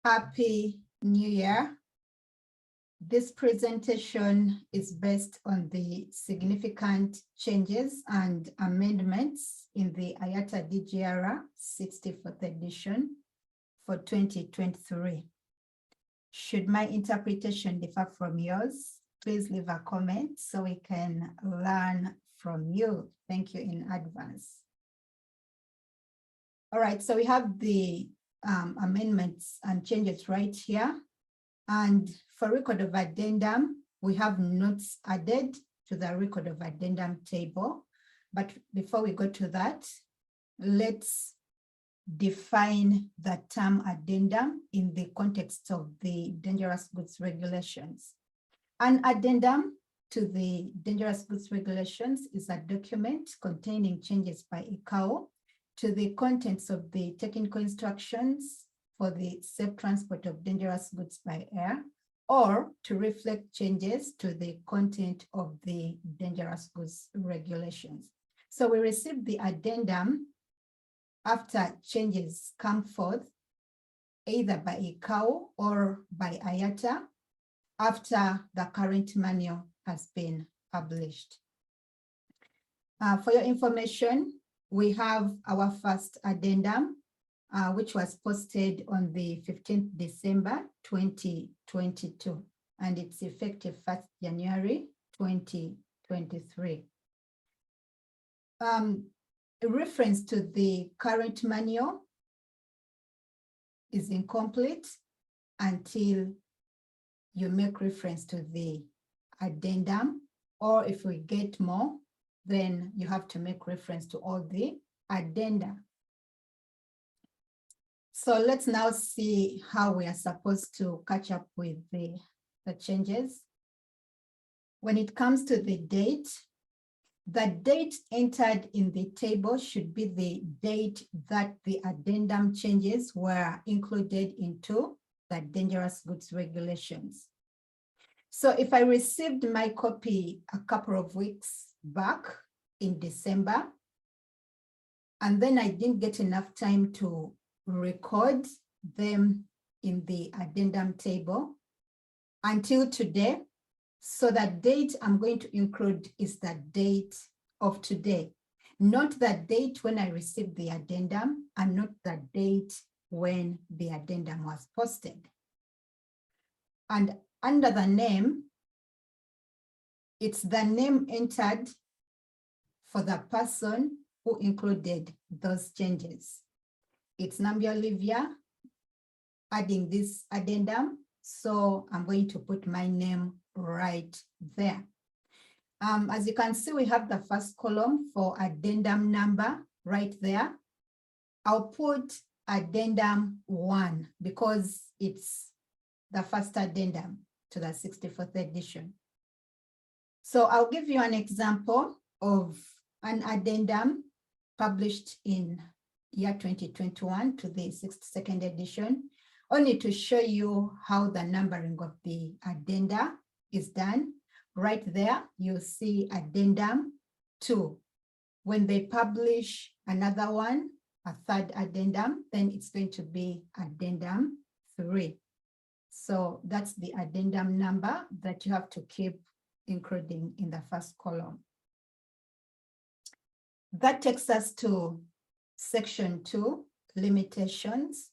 Happy New Year. This presentation is based on the significant changes and amendments in the IATA DGR 64th edition for 2023. Should my interpretation differ from yours, please leave a comment so we can learn from you. Thank you in advance. All right, so we have the amendments and changes right here. And for record of addendum, we have notes added to the record of addendum table. But before we go to that, let's define the term addendum in the context of the Dangerous Goods Regulations. An addendum to the Dangerous Goods Regulations is a document containing changes by ICAO to the contents of the technical instructions for the safe transport of dangerous goods by air, or to reflect changes to the content of the Dangerous Goods Regulations. So we received the addendum after changes come forth, either by ICAO or by IATA, after the current manual has been published. For your information, we have our first addendum, which was posted on the 15th December 2022, and it's effective 1st January 2023. A reference to the current manual is incomplete until you make reference to the addendum, or if we get more, then you have to make reference to all the addenda. So let's now see how we are supposed to catch up with the changes. When it comes to the date entered in the table should be the date that the addendum changes were included into the Dangerous Goods Regulations. So if I received my copy a couple of weeks back in December, and then I didn't get enough time to record them in the addendum table until today, so that date I'm going to include is the date of today, not the date when I received the addendum and not the date when the addendum was posted. And under the name, it's the name entered for the person who included those changes. It's Nambia Olivia adding this addendum, so I'm going to put my name right there. As you can see, we have the first column for addendum number right there. I'll put addendum 1 because it's the first addendum to the 64th edition. So I'll give you an example of an addendum published in year 2021 to the 62nd edition, only to show you how the numbering of the addenda is done. Right there, you'll see addendum 2. When they publish another one, a third addendum, then it's going to be addendum 3. So that's the addendum number that you have to keep including in the first column. That takes us to section 2, limitations.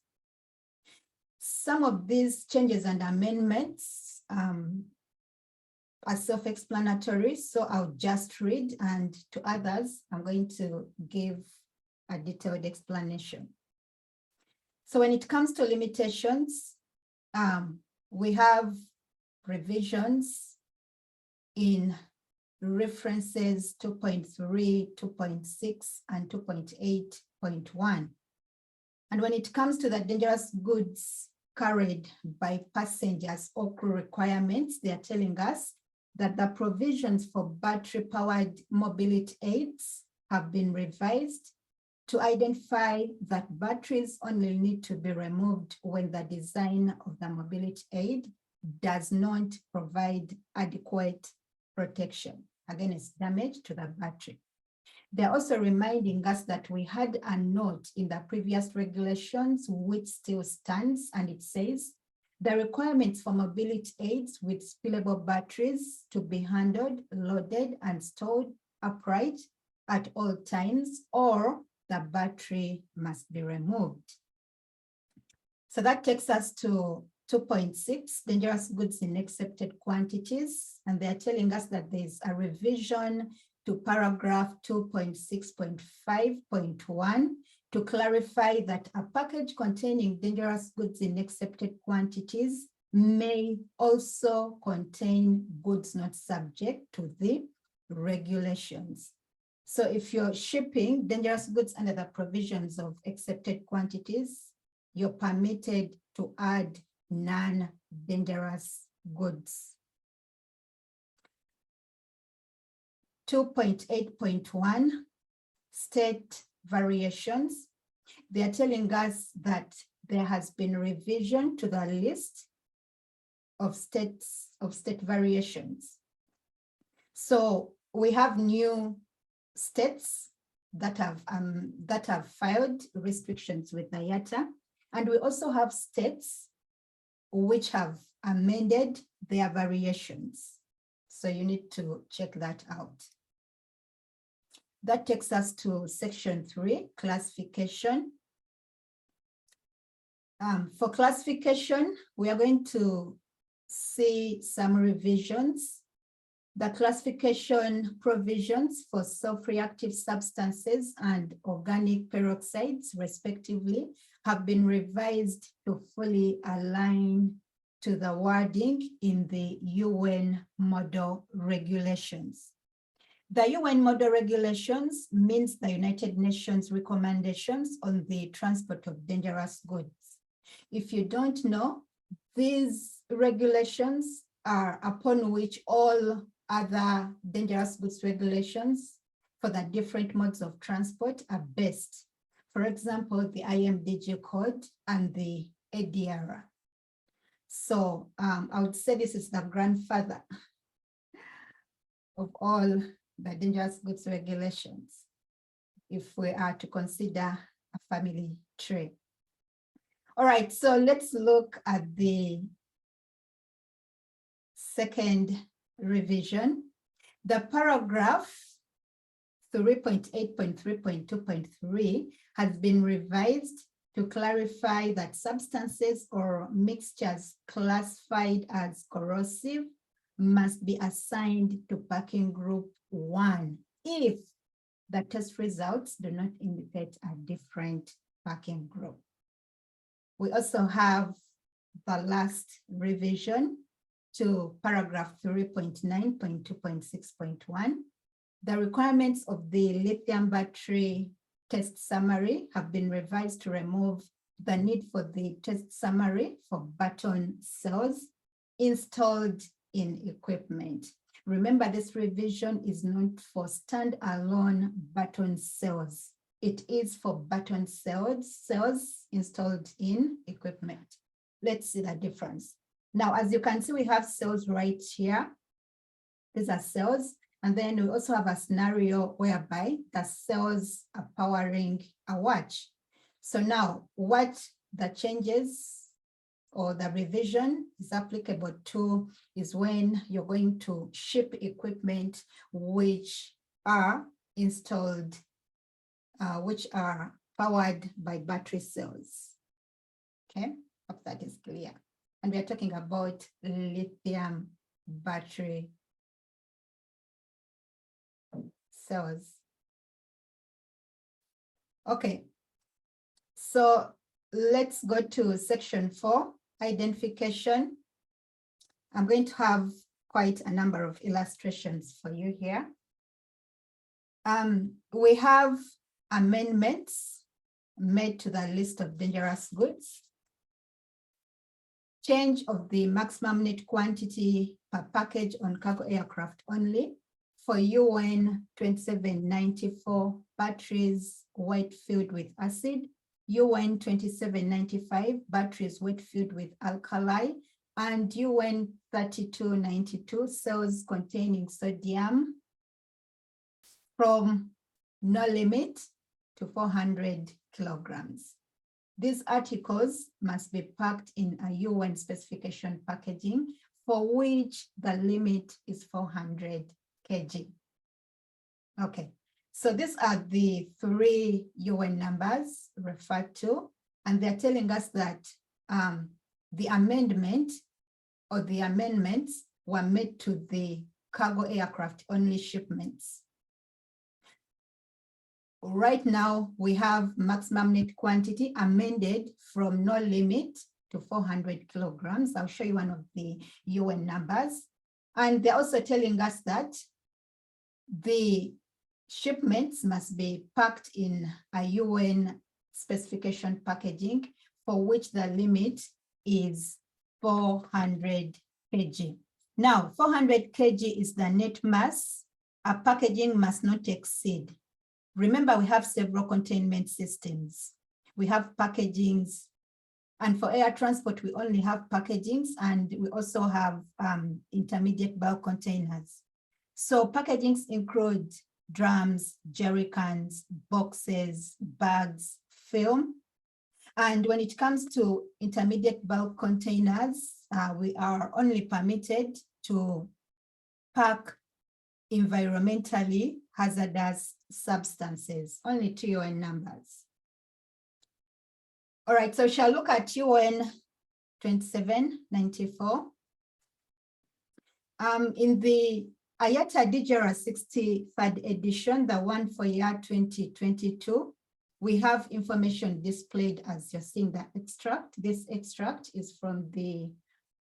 Some of these changes and amendments are self-explanatory, so I'll just read, and to others, I'm going to give a detailed explanation. So when it comes to limitations, we have revisions in references 2.3, 2.6, and 2.8.1. And when it comes to the dangerous goods carried by passengers or crew requirements, they are telling us that the provisions for battery-powered mobility aids have been revised to identify that batteries only need to be removed when the design of the mobility aid does not provide adequate protection against damage to the battery. They're also reminding us that we had a note in the previous regulations which still stands, and it says the requirements for mobility aids with spillable batteries to be handled, loaded, and stored upright at all times, or the battery must be removed. So that takes us to 2.6, dangerous goods in accepted quantities. And they're telling us that there's a revision to paragraph 2.6.5.1 to clarify that a package containing dangerous goods in accepted quantities may also contain goods not subject to the regulations. So if you're shipping dangerous goods under the provisions of accepted quantities, you're permitted to add non-dangerous goods. 2.8.1, state variations. They're telling us that there has been revision to the list of state variations. So we have new states that have filed restrictions with IATA, and we also have states which have amended their variations. So you need to check that out. That takes us to section 3, classification. For classification, we are going to see some revisions. The classification provisions for self-reactive substances and organic peroxides, respectively, have been revised to fully align to the wording in the UN model regulations. The UN model regulations means the United Nations recommendations on the transport of dangerous goods. If you don't know, these regulations are upon which all other dangerous goods regulations for the different modes of transport are based. For example, the IMDG code and the ADR. So I would say this is the grandfather of all the dangerous goods regulations, if we are to consider a family tree. All right, so let's look at the second revision. The paragraph 3.8.3.2.3 has been revised to clarify that substances or mixtures classified as corrosive must be assigned to packing group 1 if the test results do not indicate a different packing group. We also have the last revision to paragraph 3.9.2.6.1. The requirements of the lithium battery test summary have been revised to remove the need for the test summary for button cells installed in equipment. Remember, this revision is not for standalone button cells. It is for button cells installed in equipment. Let's see the difference. Now, as you can see, we have cells right here. These are cells. And then we also have a scenario whereby the cells are powering a watch. So now what the changes or the revision is applicable to is when you're going to ship equipment which are installed, which are powered by battery cells. Okay, hope that is clear. And we are talking about lithium battery cells. Okay, so let's go to section 4, identification. I'm going to have quite a number of illustrations for you here. We have amendments made to the list of dangerous goods. Change of the maximum net quantity per package on cargo aircraft only for UN 2794 batteries wet filled with acid, UN 2795 batteries wet filled with alkali, and UN 3292 cells containing sodium from no limit to 400 kilograms. These articles must be packed in a UN specification packaging for which the limit is 400 kg. Okay, so these are the 3 UN numbers referred to, and they're telling us that the amendment or the amendments were made to the cargo aircraft only shipments. Right now, we have maximum net quantity amended from no limit to 400 kilograms. I'll show you one of the UN numbers. And they're also telling us that the shipments must be packed in a UN specification packaging for which the limit is 400 kg. Now, 400 kg is the net mass a packaging must not exceed. Remember, we have several containment systems. We have packagings, and for air transport, we only have packagings, and we also have intermediate bulk containers. So packagings include drums, jerry cans, boxes, bags, film. And when it comes to intermediate bulk containers, we are only permitted to pack environmentally hazardous substances, only 2 UN numbers. All right, so shall look at UN 2794. In the IATA DGR 63rd edition, the one for year 2022, we have information displayed as you're seeing the extract. This extract is from the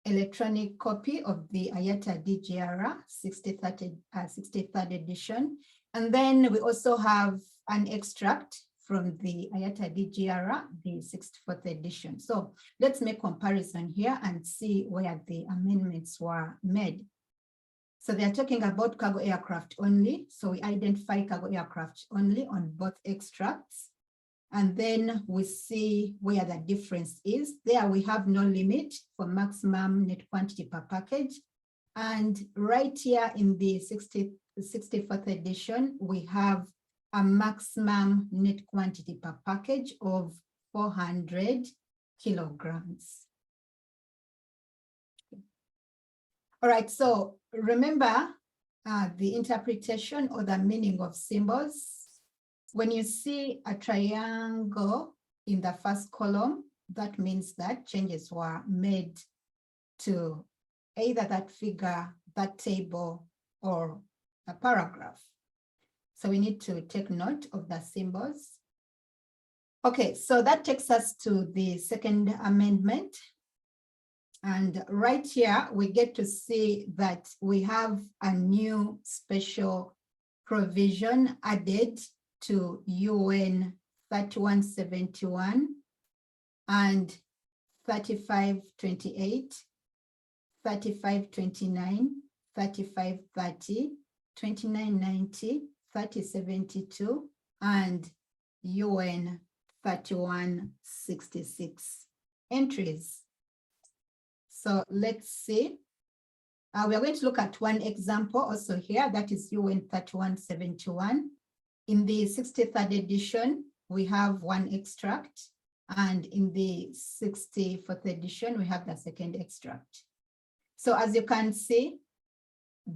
electronic copy of the IATA DGR 63rd edition. And then we also have an extract from the IATA DGR, the 64th edition. So let's make comparison here and see where the amendments were made. So they're talking about cargo aircraft only. So we identify cargo aircraft only on both extracts. And then we see where the difference is. There we have no limit for maximum net quantity per package. And right here in the 64th edition, we have a maximum net quantity per package of 400 kilograms. All right, so remember the interpretation or the meaning of symbols. When you see a triangle in the first column, that means that changes were made to either that figure, that table, or a paragraph. So we need to take note of the symbols. Okay, so that takes us to the second amendment. And right here, we get to see that we have a new special provision added to UN 3171 and 3528, 3529, 3530, 2990, 3072, and UN 3166 entries. So let's see. We are going to look at one example also here, that is UN 3171. In the 63rd edition, we have one extract, and in the 64th edition, we have the second extract. So as you can see,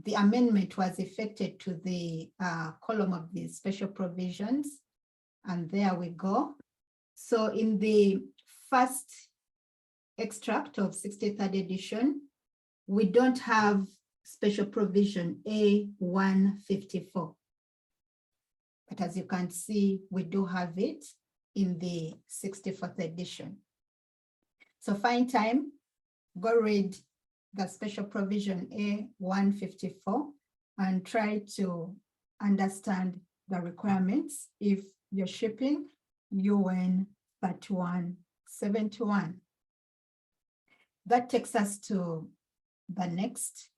the amendment was effected to the column of the special provisions, and there we go. So in the first extract of 63rd edition, we don't have special provision A154. But as you can see, we do have it in the 64th edition. So find time, go read the special provision A154 and try to understand the requirements if you're shipping UN 3171. That takes us to the next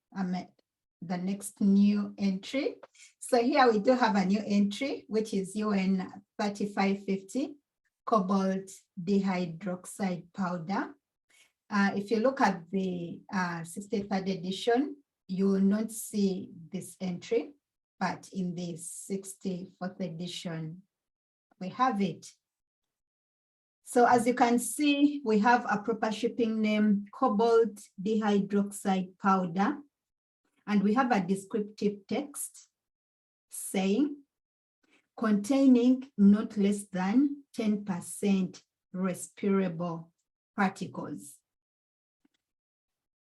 new entry. So here we do have a new entry, which is UN 3550, cobalt dihydroxide powder. If you look at the 63rd edition, you will not see this entry. but in the 64th edition, we have it. So as you can see, we have a proper shipping name, cobalt dihydroxide powder, and we have a descriptive text saying containing not less than 10% respirable particles.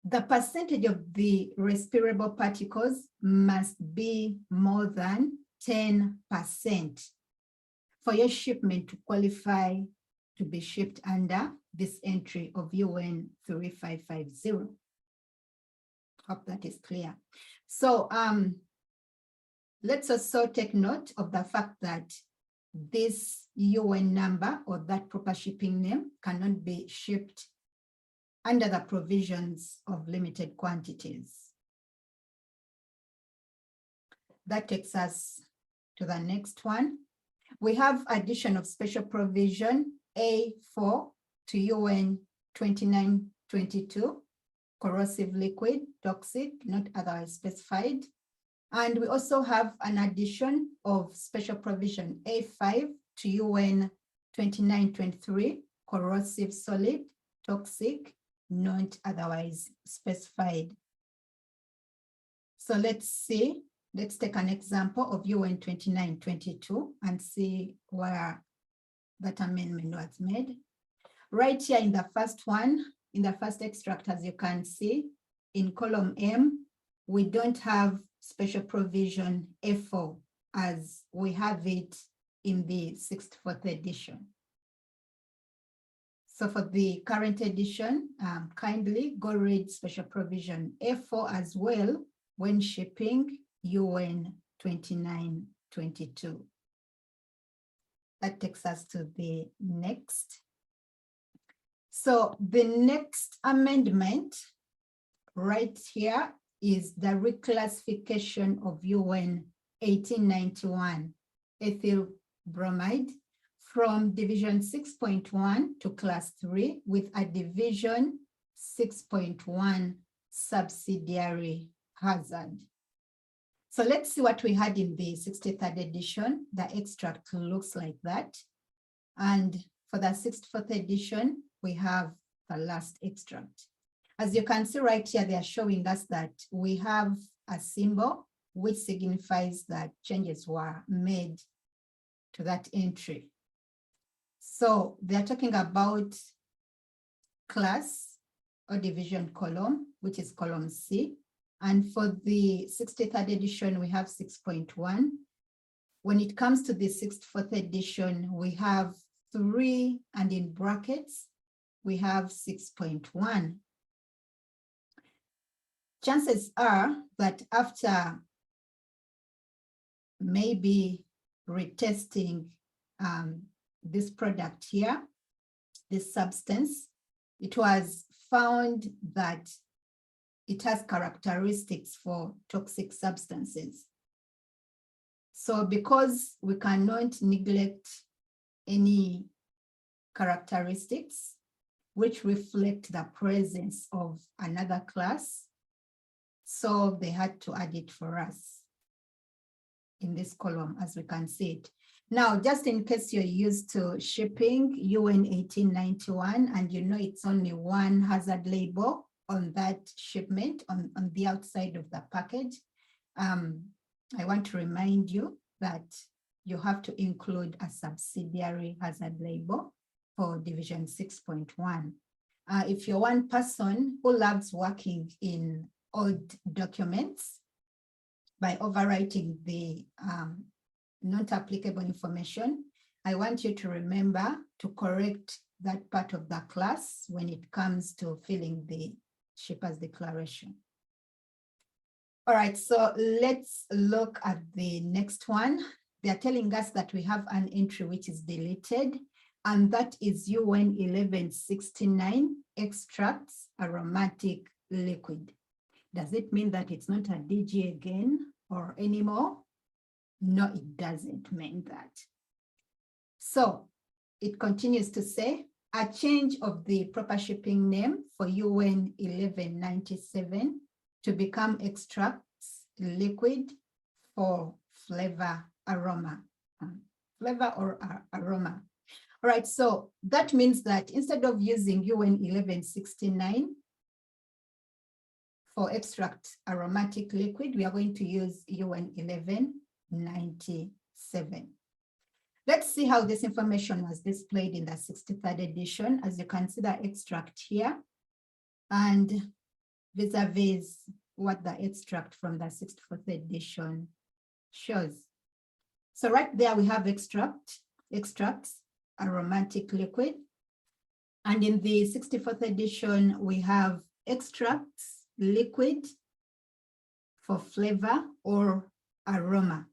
The percentage of the respirable particles must be more than 10% for your shipment to qualify to be shipped under this entry of UN 3550. Hope that is clear. So let's also take note of the fact that this UN number or that proper shipping name cannot be shipped under the provisions of limited quantities. That takes us to the next one. We have addition of special provision A4 to UN 2922, corrosive liquid, toxic, not otherwise specified. And we also have an addition of special provision A5 to UN 2923, corrosive solid, toxic, not otherwise specified. So let's take an example of UN 2922 and see where that amendment was made. Right here in the first one, in the first extract, as you can see, in column M, we don't have special provision A4 as we have it in the 64th edition. So for the current edition, kindly go read special provision A4 as well when shipping UN 2922. That takes us to the next. So the next amendment right here is the reclassification of UN 1891 ethyl bromide from division 6.1 to class 3 with a division 6.1 subsidiary hazard. So let's see what we had in the 63rd edition. The extract looks like that. And for the 64th edition, we have the last extract. As you can see right here, they are showing us that we have a symbol which signifies that changes were made to that entry. So they're talking about class or division column, which is column C. And for the 63rd edition, we have 6.1. When it comes to the 64th edition, we have 3, and in brackets, we have 6.1. Chances are that after maybe retesting this product here, this substance, it was found that it has characteristics for toxic substances. So because we cannot neglect any characteristics which reflect the presence of another class, so they had to add it for us in this column, as we can see it. Now, just in case you're used to shipping UN 1891 and you know it's only one hazard label on that shipment on the outside of the package, I want to remind you that you have to include a subsidiary hazard label for division 6.1. If you're one person who loves working in old documents by overwriting the not applicable information, I want you to remember to correct that part of the class when it comes to filling the shipper's declaration. All right, so let's look at the next one. They're telling us that we have an entry which is deleted, and that is UN 1169 extracts aromatic liquid. Does it mean that it's not a DG again or anymore? No, it doesn't mean that. So it continues to say a change of the proper shipping name for UN 1197 to become extracts liquid for flavor, aroma, flavor or aroma. All right, so that means that instead of using UN 1169 for extract aromatic liquid, we are going to use UN 1197. Let's see how this information was displayed in the 63rd edition. As you can see the extract here, and vis-a-vis what the extract from the 64th edition shows. So right there we have extracts, aromatic liquid. And in the 64th edition, we have extracts, liquid for flavor or aroma.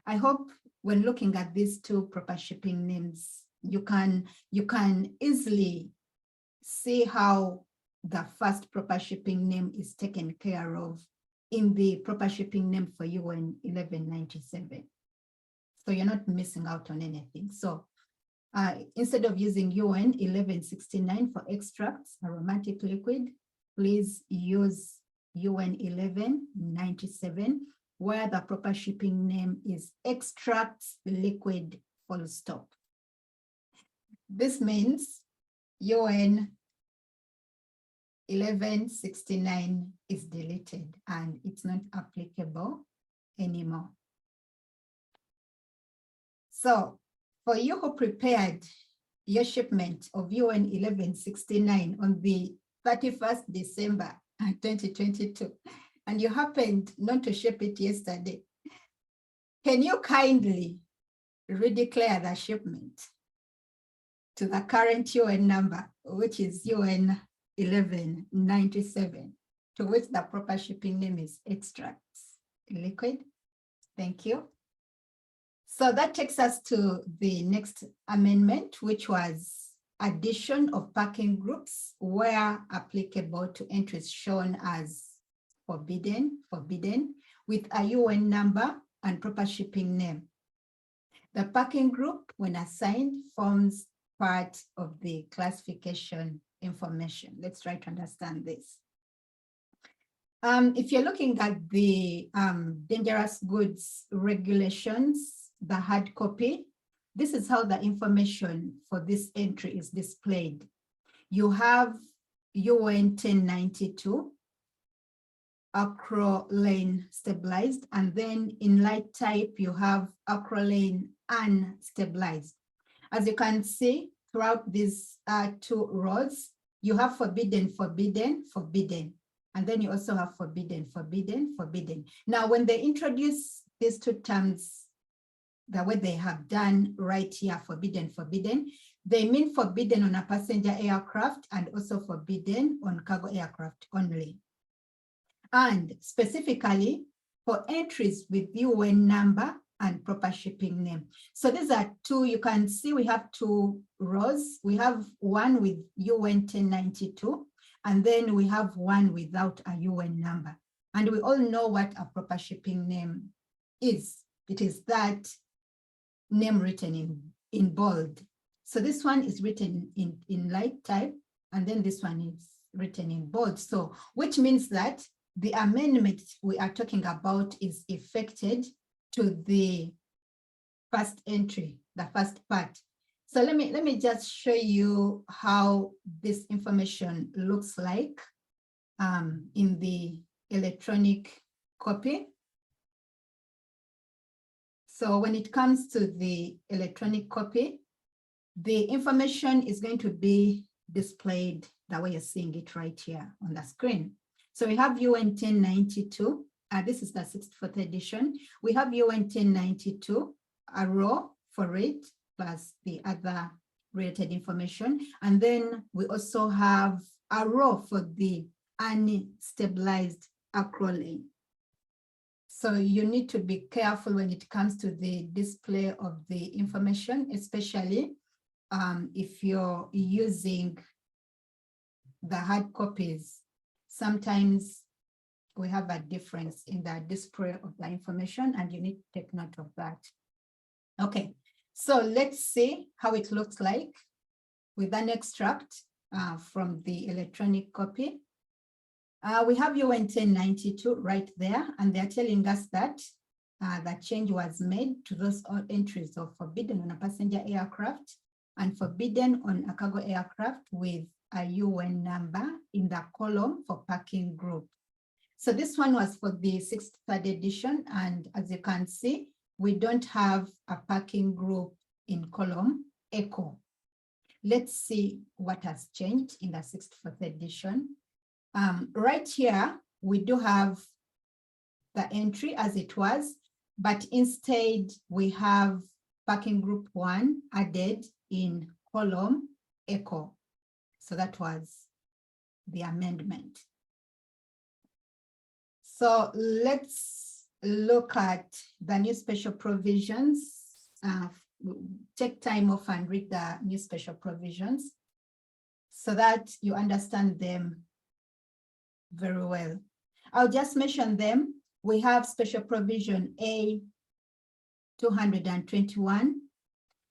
I hope when looking at these two proper shipping names, you can easily see how the first proper shipping name is taken care of in the proper shipping name for UN 1197. So you're not missing out on anything. So instead of using UN 1169 for extracts, aromatic liquid, please use UN 1197, where the proper shipping name is extracts, liquid, full stop. This means UN 1169 is deleted and it's not applicable anymore. So for you who prepared your shipment of UN 1169 on the 31st December 2022, and you happened not to ship it yesterday, can you kindly redeclare the shipment to the current UN number, which is UN 1197, to which the proper shipping name is extracts, liquid? Thank you. So that takes us to the next amendment, which was addition of packing groups where applicable to entries shown as forbidden, with a UN number and proper shipping name. The packing group, when assigned, forms part of the classification information. Let's try to understand this. If you're looking at the Dangerous Goods Regulations, the hard copy, this is how the information for this entry is displayed. You have UN 1092, acrylane stabilized, and then in light type, you have acrylane unstabilized. As you can see, throughout these two rows, you have forbidden, forbidden, forbidden. And then you also have forbidden, forbidden, forbidden. Now, when they introduce these two terms, the way they have done right here, forbidden, forbidden, they mean forbidden on a passenger aircraft and also forbidden on cargo aircraft only. And specifically for entries with UN number and proper shipping name. So these are two, you can see we have two rows. We have one with UN 1092, and then we have one without a UN number. And we all know what a proper shipping name is. It is that name written in bold. So this one is written in light type, and then this one is written in bold. So which means that the amendment we are talking about is effected to the first entry, the first part. So let me just show you how this information looks like in the electronic copy. So when it comes to the electronic copy, the information is going to be displayed the way you're seeing it right here on the screen. So we have UN 1092. This is the 64th edition. We have UN 1092, a row for it, plus the other related information. And then we also have a row for the unstabilized acrylane. So you need to be careful when it comes to the display of the information, especially if you're using the hard copies. Sometimes we have a difference in the display of the information, and you need to take note of that. Okay, so let's see how it looks like with an extract from the electronic copy. We have UN 1092 right there, and they're telling us that that change was made to those entries of forbidden on a passenger aircraft and forbidden on a cargo aircraft with a UN number in the column for parking group. So this one was for the 6th third edition, and as you can see, we don't have a parking group in column echo. Let's see what has changed in the 6th fourth edition. Right here, we do have the entry as it was, but instead we have parking group 1 added in column echo. So that was the amendment. So let's look at the new special provisions. Take time off and read the new special provisions so that you understand them very well. I'll just mention them. We have special provision A 221.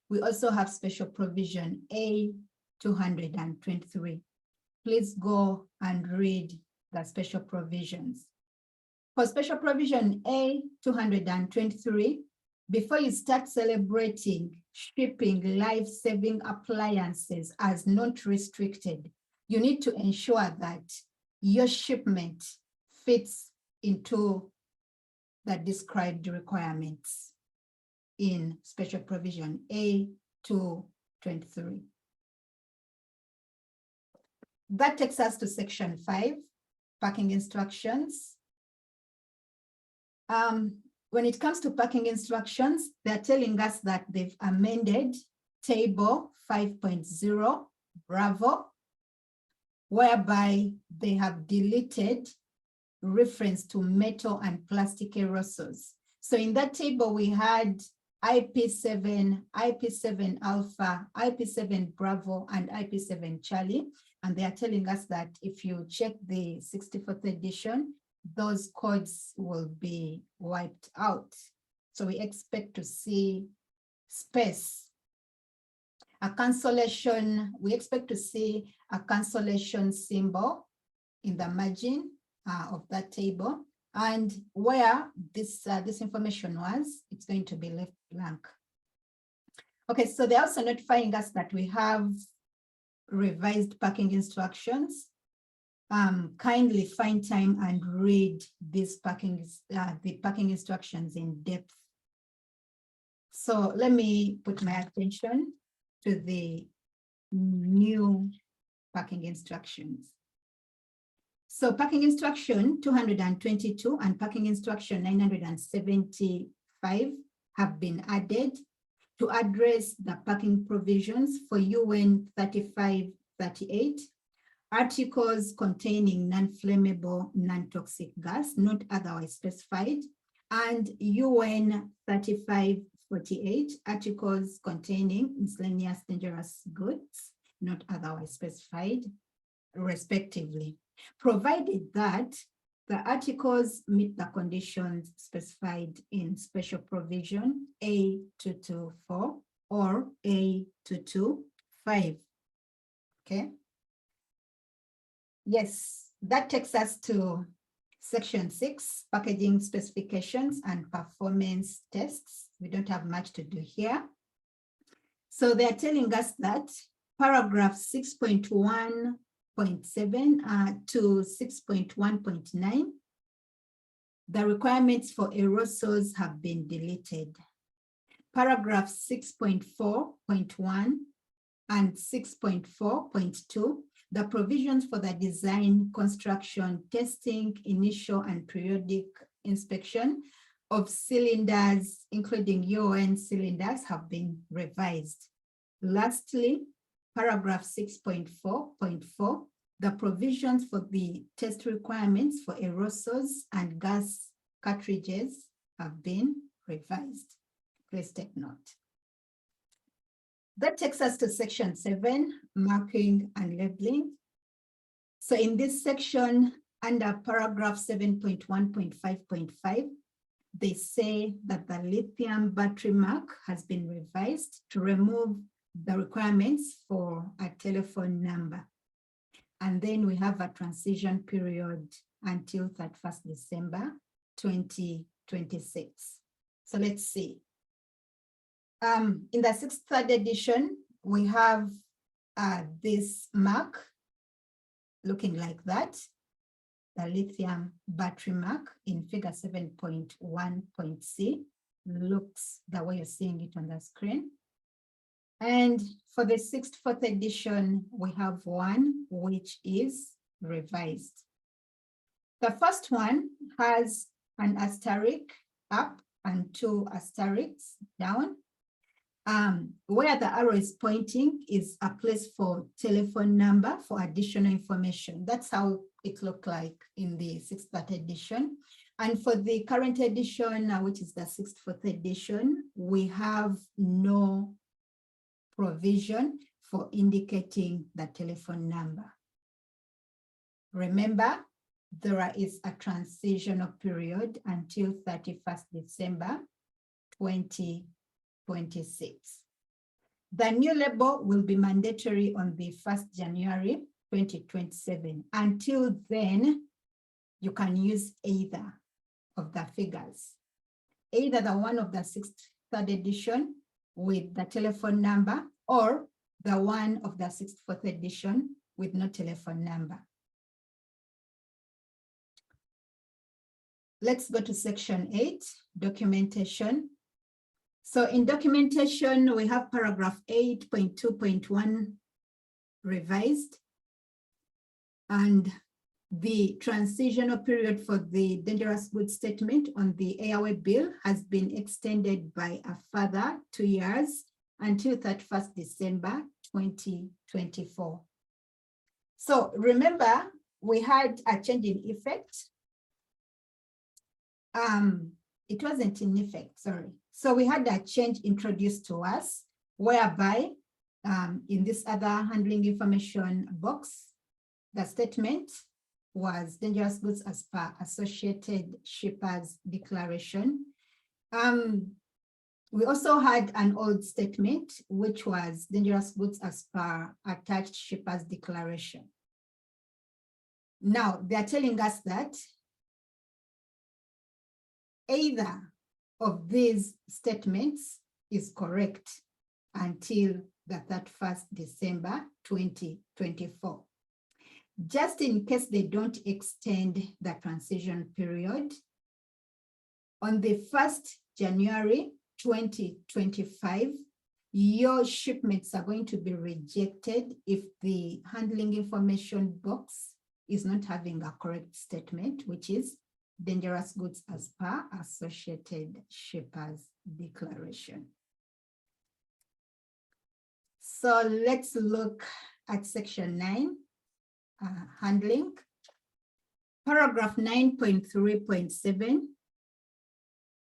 We also have special provision A 223. Please go and read the special provisions. For special provision A 223, before you start celebrating shipping life-saving appliances as not restricted, you need to ensure that your shipment fits into the described requirements in special provision A 223. That takes us to section 5, parking instructions. When it comes to parking instructions, they're telling us that they've amended table 5.0 Bravo, whereby they have deleted reference to metal and plastic aerosols. So in that table, we had IP7, IP7 Alpha, IP7 Bravo, and IP7 Charlie. And they are telling us that if you check the 64th edition, those codes will be wiped out. So we expect to see space. A cancellation, we expect to see a cancellation symbol in the margin of that table. And where this information was, it's going to be left blank. Okay, so they're also notifying us that we have revised parking instructions. Kindly find time and read these the parking instructions in depth. So let me put my attention to the new parking instructions. So parking instruction 222 and parking instruction 975 have been added to address the parking provisions for UN 3538, articles containing non-flammable, non-toxic gas, not otherwise specified, and UN 3548, articles containing miscellaneous dangerous goods, not otherwise specified, respectively, provided that the articles meet the conditions specified in special provision A224 or A225, okay? Yes, that takes us to section 6, packaging specifications and performance tests. We don't have much to do here. So they're telling us that paragraph 6.1.7 to 6.1.9, the requirements for aerosols have been deleted. Paragraph 6.4.1 and 6.4.2, the provisions for the design, construction, testing, initial and periodic inspection of cylinders, including UN cylinders, have been revised. Lastly, paragraph 6.4.4, the provisions for the test requirements for aerosols and gas cartridges have been revised. Please take note. That takes us to section 7, marking and labeling. So in this section, under paragraph 7.1.5.5, they say that the lithium battery mark has been revised to remove the requirements for a telephone number. And then we have a transition period until 31st December 2026. So let's see. In the 6th third edition, we have this mark looking like that, the lithium battery mark in figure 7.1.c looks the way you're seeing it on the screen. And for the 6th fourth edition, we have one which is revised. The first one has an asterisk up and 2 asterisks down. Where the arrow is pointing is a place for telephone number for additional information. That's how it looked like in the 6th third edition. And for the current edition, which is the 6th fourth edition, we have no provision for indicating the telephone number. Remember, there is a transitional period until 31st December 2026. The new label will be mandatory on the 1st January 2027. Until then, you can use either of the figures, either the one of the 6th third edition with the telephone number, or the one of the 6th fourth edition with no telephone number. Let's go to section 8, documentation. So in documentation, we have paragraph 8.2.1 revised, and the transitional period for the dangerous goods statement on the airway bill has been extended by a further 2 years until 31st December 2024. So remember, we had a change in effect. It wasn't in effect, sorry. So we had a change introduced to us, whereby in this other handling information box, the statement was dangerous goods as per Associated Shippers Declaration. We also had an old statement, which was dangerous goods as per Attached Shippers Declaration. Now, they're telling us that either of these statements is correct until the 31st December 2024. Just in case they don't extend the transition period, on the 1st January 2025, your shipments are going to be rejected if the handling information box is not having a correct statement, which is dangerous goods as per Associated Shippers Declaration. So let's look at section 9, handling. Paragraph 9.3.7.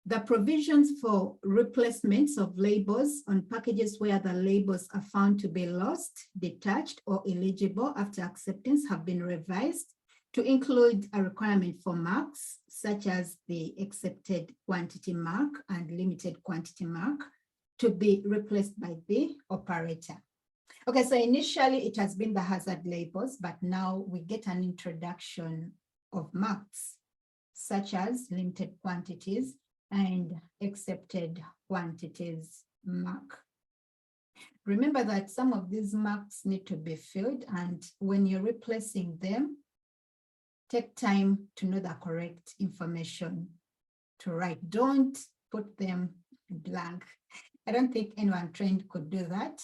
The provisions for replacements of labels on packages where the labels are found to be lost, detached, or illegible after acceptance have been revised to include a requirement for marks, such as the accepted quantity mark and limited quantity mark, to be replaced by the operator. Okay, so initially it has been the hazard labels, but now we get an introduction of marks, such as limited quantities and accepted quantities mark. Remember that some of these marks need to be filled, and when you're replacing them, take time to know the correct information to write. Don't put them blank. I don't think anyone trained could do that.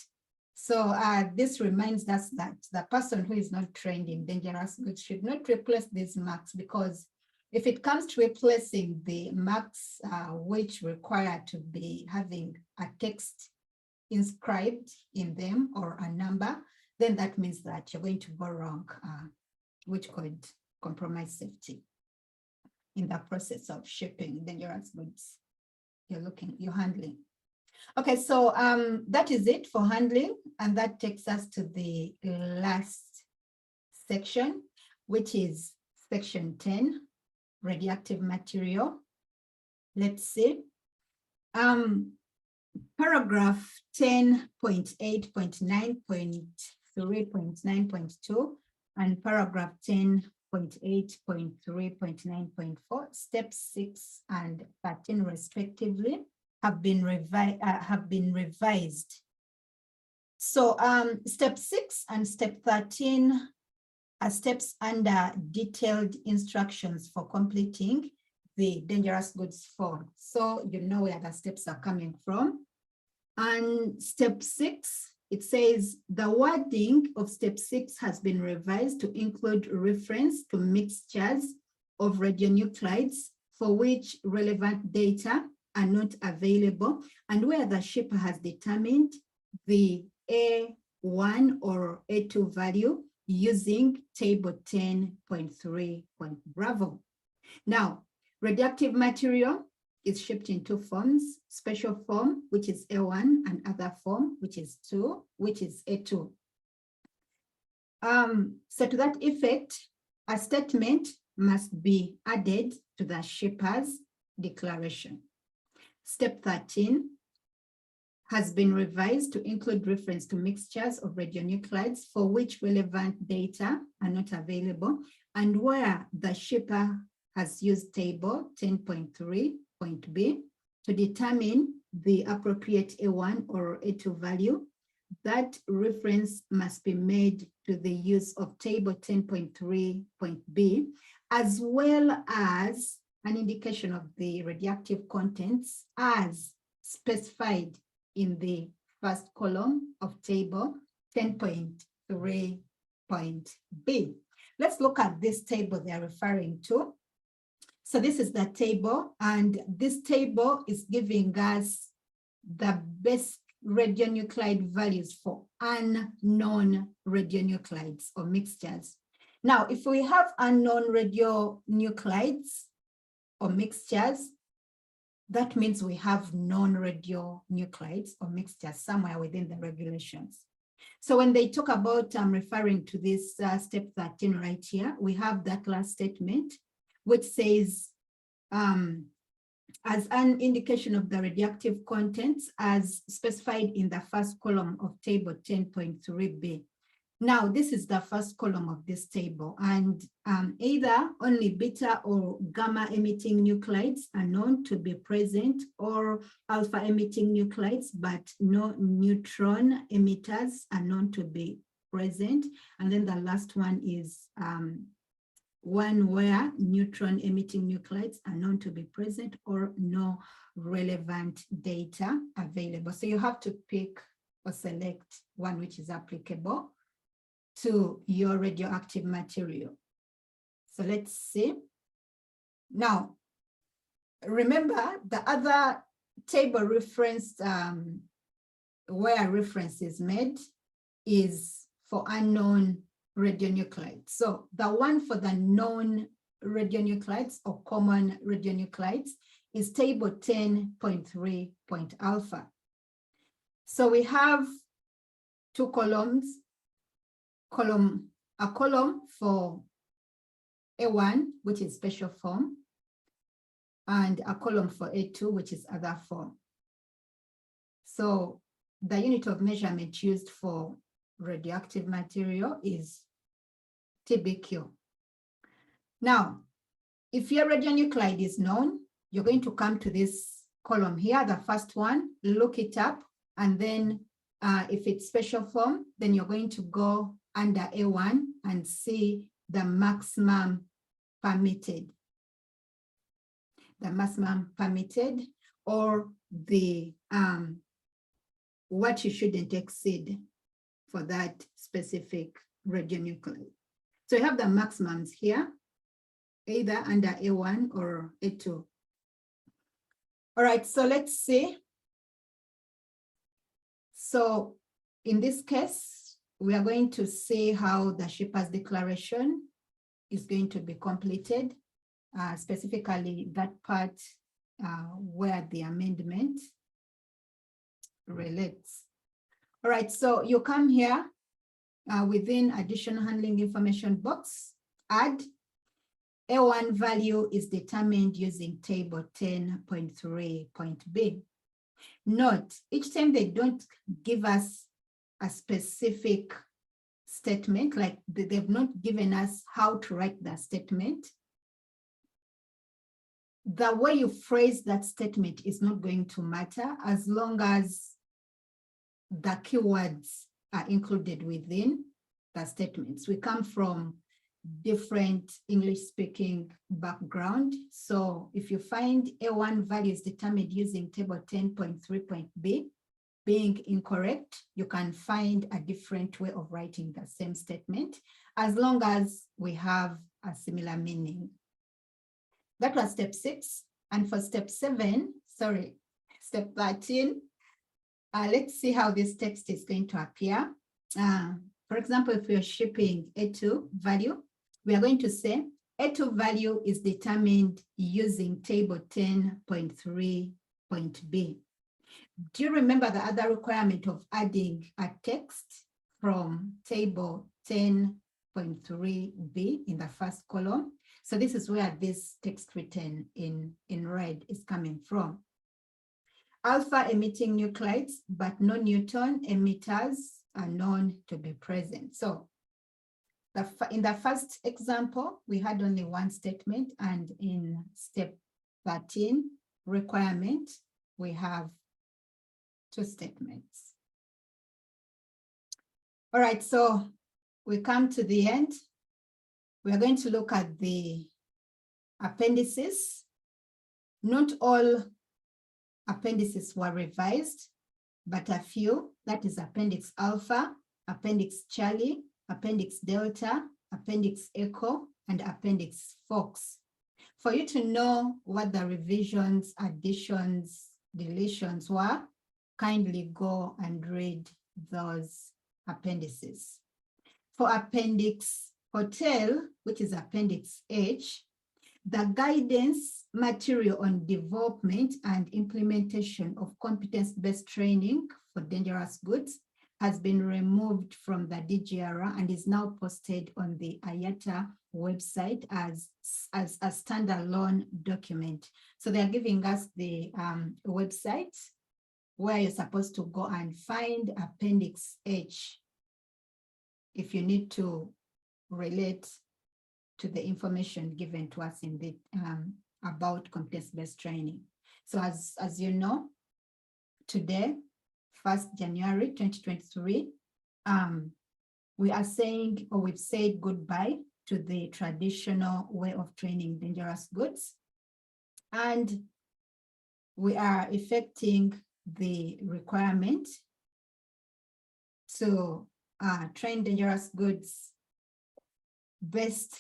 So this reminds us that the person who is not trained in dangerous goods should not replace these marks, because if it comes to replacing the marks which require to be having a text inscribed in them or a number, then that means that you're going to go wrong, which could compromise safety in the process of shipping dangerous goods you're handling. Okay, so that is it for handling, and that takes us to the last section, which is section 10, radioactive material. Let's see. Paragraph 10.8.9.3.9.2 and paragraph 10.8.3.9.4, step 6 and 13 respectively have been revised. So step 6 and step 13 are steps under detailed instructions for completing the dangerous goods form. So you know where the steps are coming from. And step 6, it says the wording of step 6 has been revised to include reference to mixtures of radionuclides for which relevant data are not available and where the shipper has determined the A1 or A2 value using table 10.3. Bravo. Now, radioactive material is shipped in two forms: special form, which is A1, and other form, which is A2. So to that effect, a statement must be added to the shipper's declaration. Step 13 has been revised to include reference to mixtures of radionuclides for which relevant data are not available and where the shipper has used table 10.3.b to determine the appropriate A1 or A2 value. That reference must be made to the use of table 10.3.b, as well as an indication of the radioactive contents as specified in the first column of table 10.3.b. Let's look at this table they're referring to. So this is the table, and this table is giving us the best radionuclide values for unknown radionuclides or mixtures. Now, if we have unknown radionuclides or mixtures, that means we have non-radionuclides or mixtures somewhere within the regulations. So when they talk about referring to this step 13 right here, we have that last statement, which says, as an indication of the radioactive contents as specified in the first column of table 10.3b. Now, this is the first column of this table, and either only beta or gamma emitting nuclides are known to be present, or alpha emitting nuclides, but no neutron emitters are known to be present. And then the last one is one where neutron emitting nuclides are known to be present or no relevant data available. So you have to pick or select one which is applicable to your radioactive material. So let's see. Now, remember the other table referenced where reference is made is for unknown radionuclides. So the one for the known radionuclides or common radionuclides is table 10.3.alpha. So we have two columns, a column for A1, which is special form, and a column for A2, which is other form. So the unit of measurement used for radioactive material is TBQ. Now, if your radionuclide is known, you're going to come to this column here, the first one, look it up, and then if it's special form, then you're going to go under A1 and see the maximum permitted. The maximum permitted, or the what you shouldn't exceed for that specific radionuclide. So you have the maximums here, either under A1 or A2. All right, so let's see. So in this case, we are going to see how the shipper's declaration is going to be completed, specifically that part where the amendment relates. All right, so you come here within additional handling information box, add A1 value is determined using table 10.3.b. Note, each time they don't give us a specific statement, like they've not given us how to write that statement, the way you phrase that statement is not going to matter as long as the keywords are included within the statements. We come from different English-speaking background. So if you find A1 value is determined using table 10.3.b being incorrect, you can find a different way of writing the same statement, as long as we have a similar meaning. That was step 6. And for step 13, let's see how this text is going to appear. For example, if we're shipping A2 value, we are going to say A2 value is determined using table 10.3.b. Do you remember the other requirement of adding a text from table 10.3b in the first column? So this is where this text written in red is coming from. Alpha emitting nuclides, but no neutron emitters are known to be present. So in the first example, we had only one statement, and in step 13 requirement, we have 2 statements. All right, so we come to the end. We are going to look at the appendices. Not all appendices were revised, but a few, that is Appendix Alpha, Appendix Charlie, Appendix Delta, Appendix Echo, and Appendix Fox. For you to know what the revisions, additions, deletions were, kindly go and read those appendices. For Appendix Hotel, which is Appendix H, the guidance material on development and implementation of competence-based training for dangerous goods has been removed from the DGR and is now posted on the IATA website as a standalone document. So they're giving us the website where you're supposed to go and find Appendix H if you need to relate to the information given to us in the about competence-based training. So as you know, today, 1st January 2023, we are saying, or we've said goodbye to the traditional way of training dangerous goods, and we are effecting the requirement to train dangerous goods based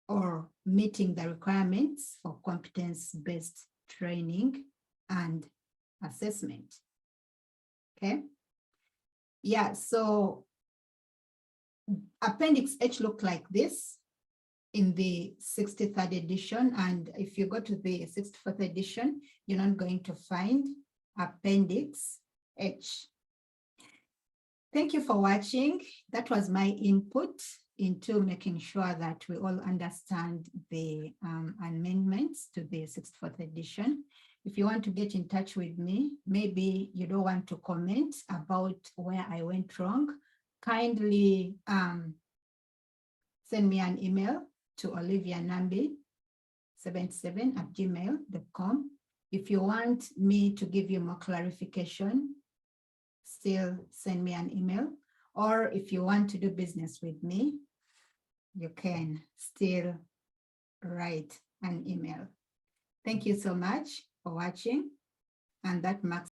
or meeting the requirements for competence-based training and assessment. Okay. Yeah, so Appendix H looked like this in the 63rd edition. And if you go to the 64th edition, you're not going to find Appendix H. Thank you for watching. That was my input into making sure that we all understand the amendments to the 64th edition. If you want to get in touch with me, maybe you don't want to comment about where I went wrong, kindly send me an email to olivianambi77@gmail.com. If you want me to give you more clarification, still send me an email. Or if you want to do business with me, you can still write an email. Thank you so much for watching, and that marks